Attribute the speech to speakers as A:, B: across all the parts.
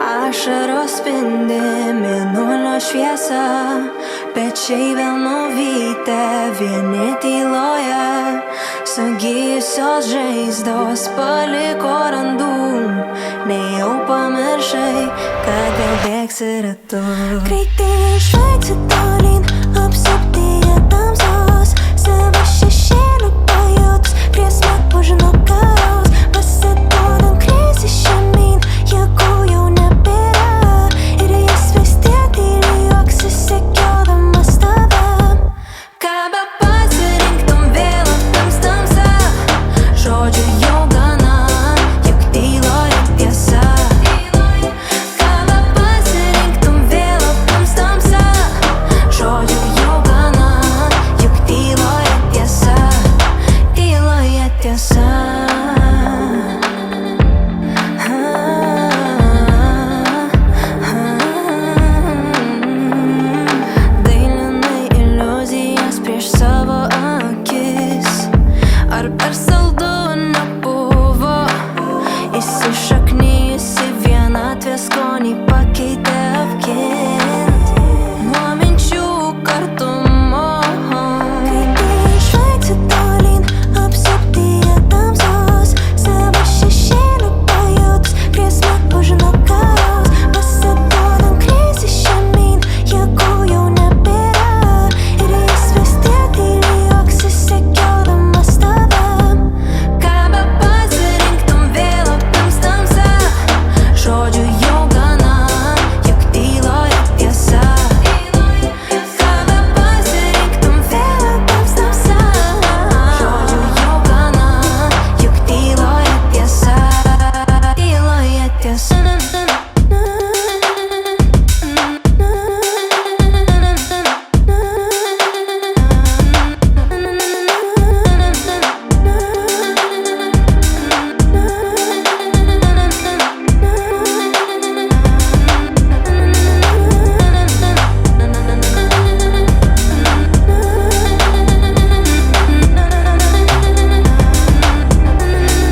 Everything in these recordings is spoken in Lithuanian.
A: Ašaros spindi mėnulio šviesa, pečiai vėl nuvytę, vieni tyloje. Sugijusios žaizdos paliko randų, nejau pamiršai, kad vėl bėgsi ratu. Greitai išvaiksi tolyn, apsuptyje tamsos, savo šešėlių pajuts, grėsmę už nugaros. Pasiduodam krizei žemyn, jėgų jau nebėra, ir jis vis tiek tyliai juoksis, sekiodamas tave. Ką bepasirinktum, vėl aptams tamsa, žodžių jau gana, juk tyloje tiesa. Ką bepasirinktum, vėl aptams tamsa, žodžių jau gana, juk tyloje tiesa, tyloje tiesa. Dailinai iliuzijas prieš savo akis, ar per saldu nebuvo, įsišaknijusi vienatvės skonį pakeitė apkint nuo minčių kartumo. Greitai išvaiksi tolyn, apsuptyje tamsos, savo šešėlių pajuts, grėsmę už nugaros. Pasiduodam krizei žemyn, jėgų jau nebėra, ir jis vis tiek tyliai juoksis, sekiodamas tave. Ką bepasirinktum, vėl aptams tamsa, žodžių jau gana, juk tyloje tiesa. Ką bepasirinktum, vėl aptams tamsa, žodžių jau gana, juk tyloje tiesa, tyloje tiesa.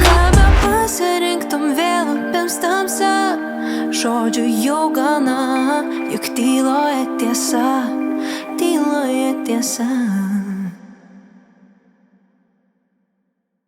A: Ką bepasirinktum, vėl aptams tamsa, žodžių jau gana, juk tyloje tiesa, tyloje tiesa.